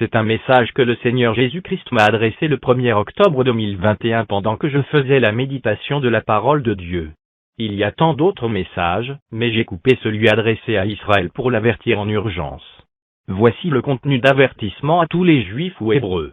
C'est un message que le Seigneur Jésus-Christ m'a adressé le 1er octobre 2021 pendant que je faisais la méditation de la parole de Dieu. Il y a tant d'autres messages, mais j'ai coupé celui adressé à Israël pour l'avertir en urgence. Voici le contenu d'avertissement à tous les Juifs ou Hébreux.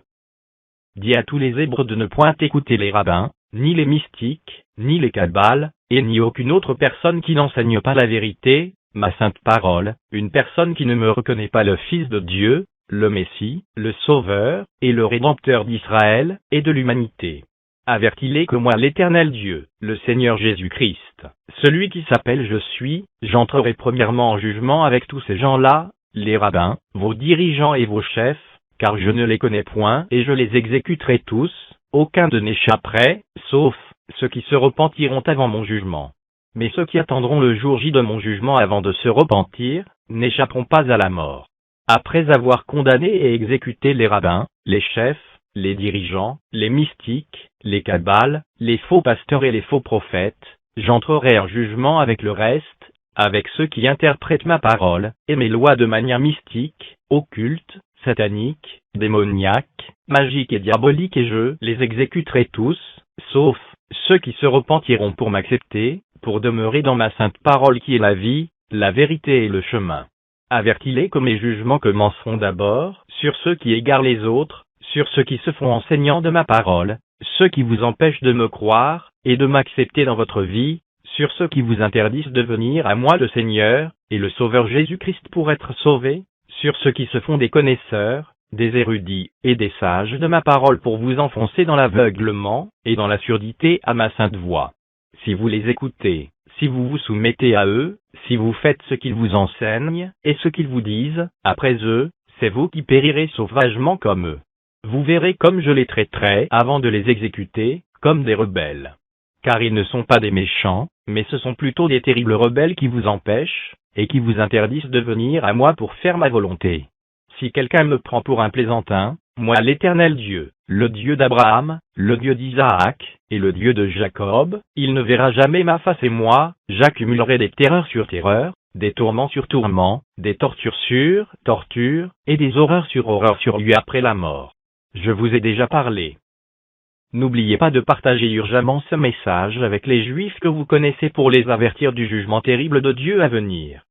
Dis à tous les Hébreux de ne point écouter les rabbins, ni les mystiques, ni les kabbales, et ni aucune autre personne qui n'enseigne pas la vérité, ma sainte parole, une personne qui ne me reconnaît pas le Fils de Dieu, le Messie, le Sauveur, et le Rédempteur d'Israël, et de l'humanité. Avertis-les que moi l'Éternel Dieu, le Seigneur Jésus-Christ, celui qui s'appelle Je suis, j'entrerai premièrement en jugement avec tous ces gens-là, les rabbins, vos dirigeants et vos chefs, car je ne les connais point et je les exécuterai tous, aucun d'eux n'échapperait, sauf ceux qui se repentiront avant mon jugement. Mais ceux qui attendront le jour J de mon jugement avant de se repentir, n'échapperont pas à la mort. Après avoir condamné et exécuté les rabbins, les chefs, les dirigeants, les mystiques, les kabbales, les faux pasteurs et les faux prophètes, j'entrerai en jugement avec le reste, avec ceux qui interprètent ma parole et mes lois de manière mystique, occulte, satanique, démoniaque, magique et diabolique, et je les exécuterai tous, sauf ceux qui se repentiront pour m'accepter, pour demeurer dans ma sainte parole qui est la vie, la vérité et le chemin. Avertis-les que mes jugements commenceront d'abord sur ceux qui égarent les autres, sur ceux qui se font enseignants de ma parole, ceux qui vous empêchent de me croire et de m'accepter dans votre vie, sur ceux qui vous interdisent de venir à moi le Seigneur et le Sauveur Jésus-Christ pour être sauvés, sur ceux qui se font des connaisseurs, des érudits et des sages de ma parole pour vous enfoncer dans l'aveuglement et dans la surdité à ma sainte voix. Si vous les écoutez, si vous vous soumettez à eux, si vous faites ce qu'ils vous enseignent et ce qu'ils vous disent, après eux, c'est vous qui périrez sauvagement comme eux. Vous verrez comme je les traiterai avant de les exécuter, comme des rebelles. Car ils ne sont pas des méchants, mais ce sont plutôt des terribles rebelles qui vous empêchent, et qui vous interdisent de venir à moi pour faire ma volonté. Si quelqu'un me prend pour un plaisantin, moi l'Éternel Dieu, le Dieu d'Abraham, le Dieu d'Isaac, et le Dieu de Jacob, il ne verra jamais ma face et moi, j'accumulerai des terreurs sur terreurs, des tourments sur tourments, des tortures sur tortures, et des horreurs sur lui après la mort. Je vous ai déjà parlé. N'oubliez pas de partager urgemment ce message avec les Juifs que vous connaissez pour les avertir du jugement terrible de Dieu à venir.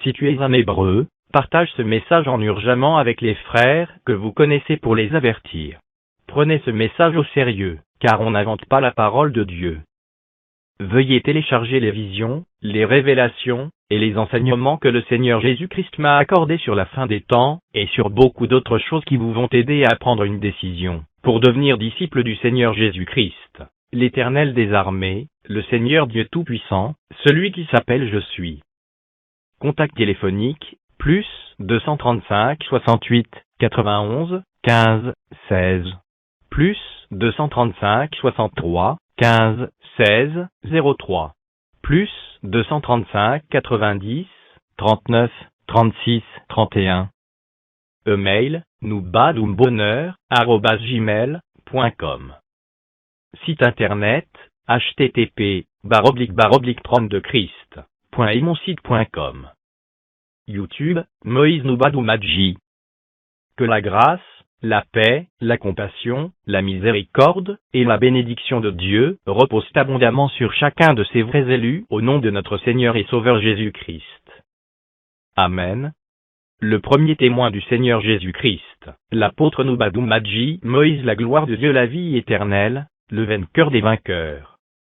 Si tu es un Hébreu, partage ce message en urgemment avec les frères que vous connaissez pour les avertir. Prenez ce message au sérieux, car on n'invente pas la parole de Dieu. Veuillez télécharger les visions, les révélations, et les enseignements que le Seigneur Jésus-Christ m'a accordés sur la fin des temps, et sur beaucoup d'autres choses qui vous vont aider à prendre une décision, pour devenir disciple du Seigneur Jésus-Christ, l'Éternel des armées, le Seigneur Dieu Tout-Puissant, celui qui s'appelle Je suis. Contact téléphonique, plus 235 68 91 15 16. Plus 235 63 15 16 03. Plus 235 90 39 36 31. Email, noubadoumebonheur@gmail.com. Site internet, http://32christ.imonsite.com. YouTube, Moïse Noubadoumadji. Que la grâce, la paix, la compassion, la miséricorde, et la bénédiction de Dieu reposent abondamment sur chacun de ces vrais élus au nom de notre Seigneur et Sauveur Jésus-Christ. Amen. Le premier témoin du Seigneur Jésus-Christ, l'apôtre Noubadoumadji, Moïse, la gloire de Dieu, la vie éternelle, le vainqueur des vainqueurs.